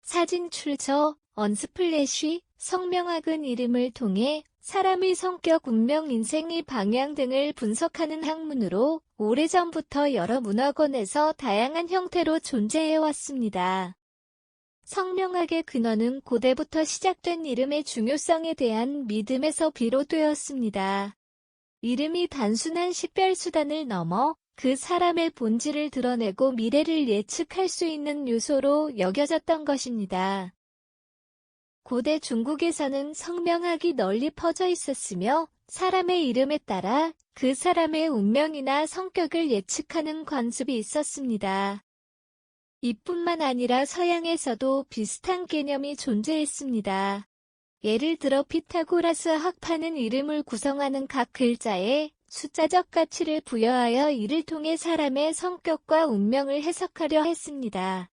사진 출처 언스플래시 성명학은 이름을 통해 사람의 성격, 운명, 인생의 방향 등을 분석하는 학문으로 오래전부터 여러 문학원에서 다양한 형태로 존재해왔습니다. 성명학의 근원은 고대부터 시작된 이름의 중요성에 대한 믿음에서 비롯되었습니다. 이름이 단순한 식별수단을 넘어 그 사람의 본질을 드러내고 미래를 예측할 수 있는 요소로 여겨졌던 것입니다. 고대 중국에서는 성명학이 널리 퍼져 있었으며 사람의 이름에 따라 그 사람의 운명이나 성격을 예측하는 관습이 있었습니다. 이뿐만 아니라 서양에서도 비슷한 개념이 존재했습니다. 예를 들어 피타고라스 학파는 이름을 구성하는 각 글자에 숫자적 가치를 부여하여 이를 통해 사람의 성격과 운명을 해석하려 했습니다.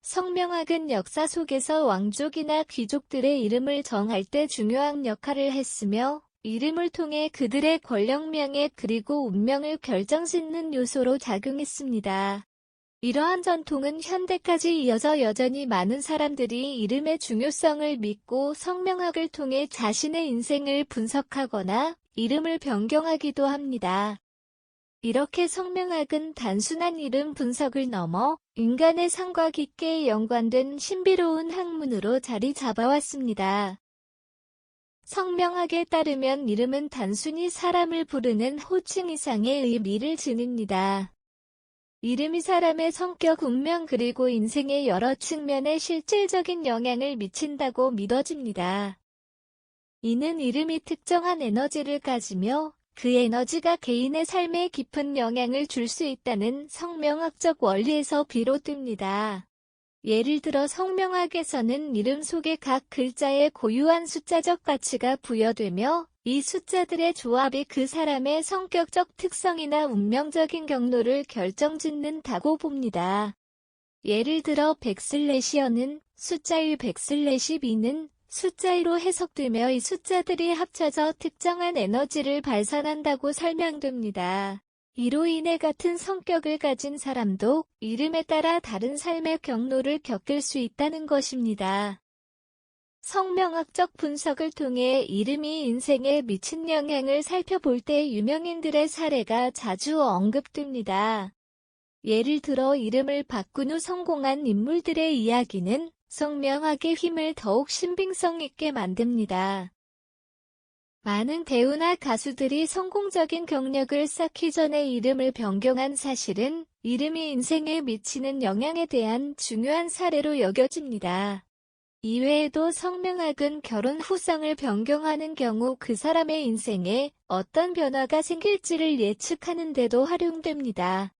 성명학은 역사 속에서 왕족이나 귀족들의 이름을 정할 때 중요한 역할을 했으며 이름을 통해 그들의 권력명예 그리고 운명을 결정짓는 요소로 작용했습니다. 이러한 전통은 현대까지 이어져 여전히 많은 사람들이 이름의 중요성을 믿고 성명학을 통해 자신의 인생을 분석하거나 이름을 변경하기도 합니다. 이렇게 성명학은 단순한 이름 분석을 넘어 인간의 삶과 깊게 연관된 신비로운 학문으로 자리 잡아왔습니다. 성명학에 따르면 이름은 단순히 사람을 부르는 호칭 이상의 의미를 지닙니다. 이름이 사람의 성격, 운명 그리고 인생의 여러 측면에 실질적인 영향을 미친다고 믿어집니다. 이는 이름이 특정한 에너지를 가지며 그 에너지가 개인의 삶에 깊은 영향을 줄 수 있다는 성명학적 원리에서 비롯됩니다. 예를 들어 성명학에서는 이름 속의 각 글자에 고유한 숫자적 가치가 부여되며 이 숫자들의 조합이 그 사람의 성격적 특성이나 운명적인 경로를 결정짓는다고 봅니다. 예를 들어 100/2는 숫자의 100/2는 숫자 2로 해석되며 이 숫자들이 합쳐져 특정한 에너지를 발산한다고 설명됩니다. 이로 인해 같은 성격을 가진 사람도 이름에 따라 다른 삶의 경로를 겪을 수 있다는 것입니다. 성명학적 분석을 통해 이름이 인생에 미친 영향을 살펴볼 때 유명인들의 사례가 자주 언급됩니다. 예를 들어 이름을 바꾼 후 성공한 인물들의 이야기는 성명학의 힘을 더욱 신빙성 있게 만듭니다. 많은 배우나 가수들이 성공적인 경력을 쌓기 전에 이름을 변경한 사실은 이름이 인생에 미치는 영향에 대한 중요한 사례로 여겨집니다. 이외에도 성명학은 결혼 후 성을 변경하는 경우 그 사람의 인생에 어떤 변화가 생길지를 예측하는 데도 활용됩니다.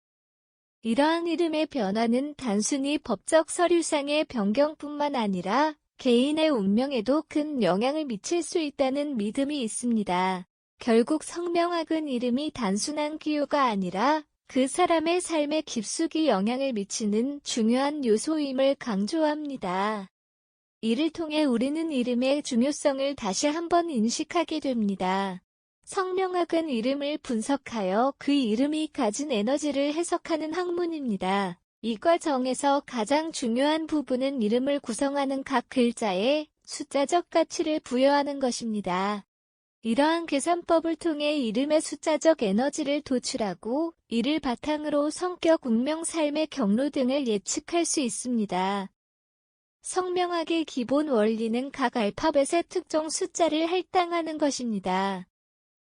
이러한 이름의 변화는 단순히 법적 서류상의 변경뿐만 아니라 개인의 운명에도 큰 영향을 미칠 수 있다는 믿음이 있습니다. 결국 성명학은 이름이 단순한 기호가 아니라 그 사람의 삶에 깊숙이 영향을 미치는 중요한 요소임을 강조합니다. 이를 통해 우리는 이름의 중요성을 다시 한번 인식하게 됩니다. 성명학은 이름을 분석하여 그 이름이 가진 에너지를 해석하는 학문입니다. 이 과정에서 가장 중요한 부분은 이름을 구성하는 각 글자에 숫자적 가치를 부여하는 것입니다. 이러한 계산법을 통해 이름의 숫자적 에너지를 도출하고 이를 바탕으로 성격, 운명, 삶의 경로 등을 예측할 수 있습니다. 성명학의 기본 원리는 각 알파벳의 특정 숫자를 할당하는 것입니다.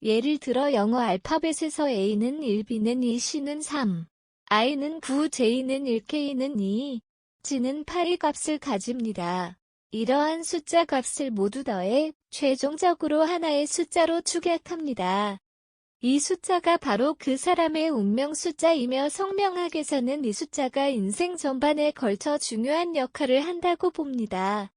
예를 들어 영어 알파벳에서 A는 1, B는 2, C는 3, I는 9, J는 1, K는 2, G는 8의 값을 가집니다. 이러한 숫자 값을 모두 더해 최종적으로 하나의 숫자로 축약합니다. 이 숫자가 바로 그 사람의 운명 숫자이며 성명학에서는 이 숫자가 인생 전반에 걸쳐 중요한 역할을 한다고 봅니다.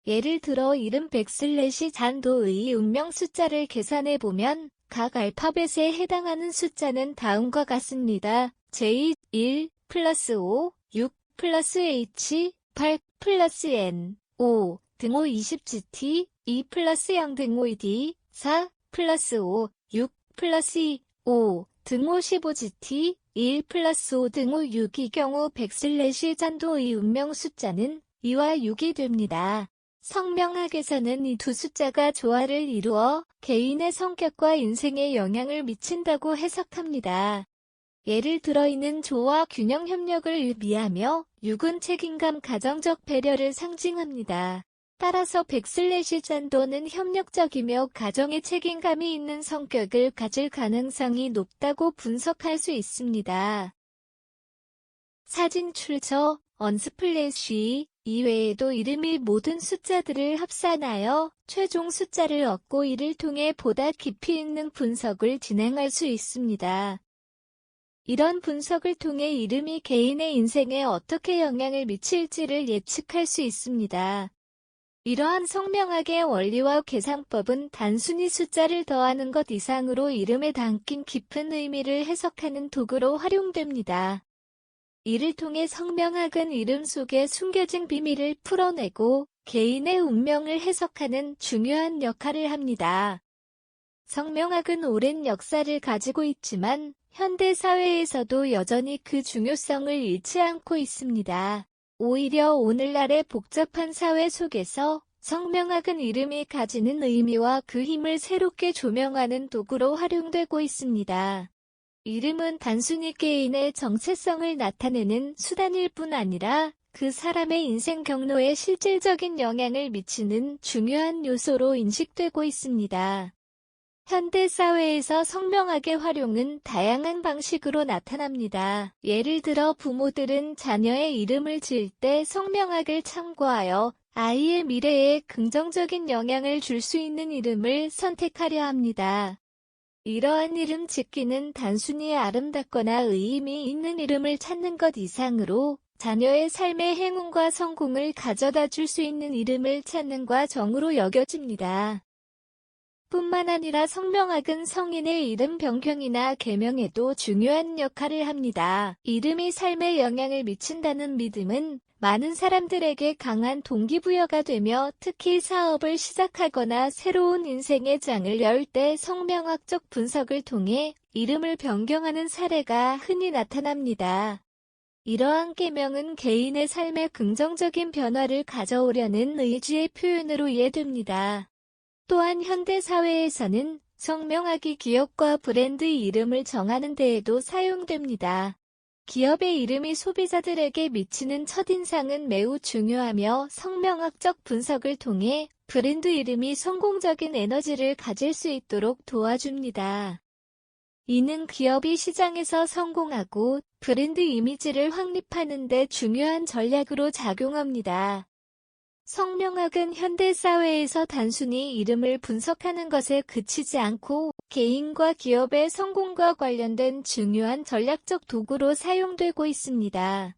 예를 들어 이름 100/잔도의 운명 숫자를 계산해보면 각 알파벳에 해당하는 숫자는 다음과 같습니다. J 1 플러스 5, 6 플러스 H, 8 플러스 N, 5 등호 20GT, 2 플러스 0 등호 D, 4 플러스 5, 6 플러스 2, 5 등호 15GT, 1 플러스 5 등호 6이 경우 100/잔도의 운명 숫자는 2와 6이 됩니다. 성명학에서는 이 두 숫자가 조화를 이루어 개인의 성격과 인생에 영향을 미친다고 해석합니다. 예를 들어 이는 조화, 균형, 협력을 의미하며 6은 책임감, 가정적 배려를 상징합니다. 따라서 백슬래시 잔도는 협력적이며 가정에 책임감이 있는 성격을 가질 가능성이 높다고 분석할 수 있습니다. 사진 출처 언스플래시 이외에도 이름이 모든 숫자들을 합산하여 최종 숫자를 얻고 이를 통해 보다 깊이 있는 분석을 진행할 수 있습니다. 이런 분석을 통해 이름이 개인의 인생에 어떻게 영향을 미칠지를 예측할 수 있습니다. 이러한 성명학의 원리와 계산법은 단순히 숫자를 더하는 것 이상으로 이름에 담긴 깊은 의미를 해석하는 도구로 활용됩니다. 이를 통해 성명학은 이름 속에 숨겨진 비밀을 풀어내고 개인의 운명을 해석하는 중요한 역할을 합니다. 성명학은 오랜 역사를 가지고 있지만 현대 사회에서도 여전히 그 중요성을 잃지 않고 있습니다. 오히려 오늘날의 복잡한 사회 속에서 성명학은 이름이 가지는 의미와 그 힘을 새롭게 조명하는 도구로 활용되고 있습니다. 이름은 단순히 개인의 정체성을 나타내는 수단일 뿐 아니라 그 사람의 인생 경로에 실질적인 영향을 미치는 중요한 요소로 인식되고 있습니다. 현대 사회에서 성명학의 활용은 다양한 방식으로 나타납니다. 예를 들어 부모들은 자녀의 이름을 지을 때 성명학을 참고하여 아이의 미래에 긍정적인 영향을 줄 수 있는 이름을 선택하려 합니다. 이러한 이름 짓기는 단순히 아름답거나 의미 있는 이름을 찾는 것 이상으로 자녀의 삶의 행운과 성공을 가져다 줄 수 있는 이름을 찾는 과정으로 여겨집니다. 뿐만 아니라 성명학은 성인의 이름 변경이나 개명에도 중요한 역할을 합니다. 이름이 삶에 영향을 미친다는 믿음은 많은 사람들에게 강한 동기부여가 되며 특히 사업을 시작하거나 새로운 인생의 장을 열 때 성명학적 분석을 통해 이름을 변경하는 사례가 흔히 나타납니다. 이러한 계명은 개인의 삶에 긍정적인 변화를 가져오려는 의지의 표현으로 이해됩니다. 또한 현대 사회에서는 성명학이 기업과 브랜드 이름을 정하는 데에도 사용됩니다. 기업의 이름이 소비자들에게 미치는 첫인상은 매우 중요하며 성명학적 분석을 통해 브랜드 이름이 성공적인 에너지를 가질 수 있도록 도와줍니다. 이는 기업이 시장에서 성공하고 브랜드 이미지를 확립하는 데 중요한 전략으로 작용합니다. 성명학은 현대 사회에서 단순히 이름을 분석하는 것에 그치지 않고 개인과 기업의 성공과 관련된 중요한 전략적 도구로 사용되고 있습니다.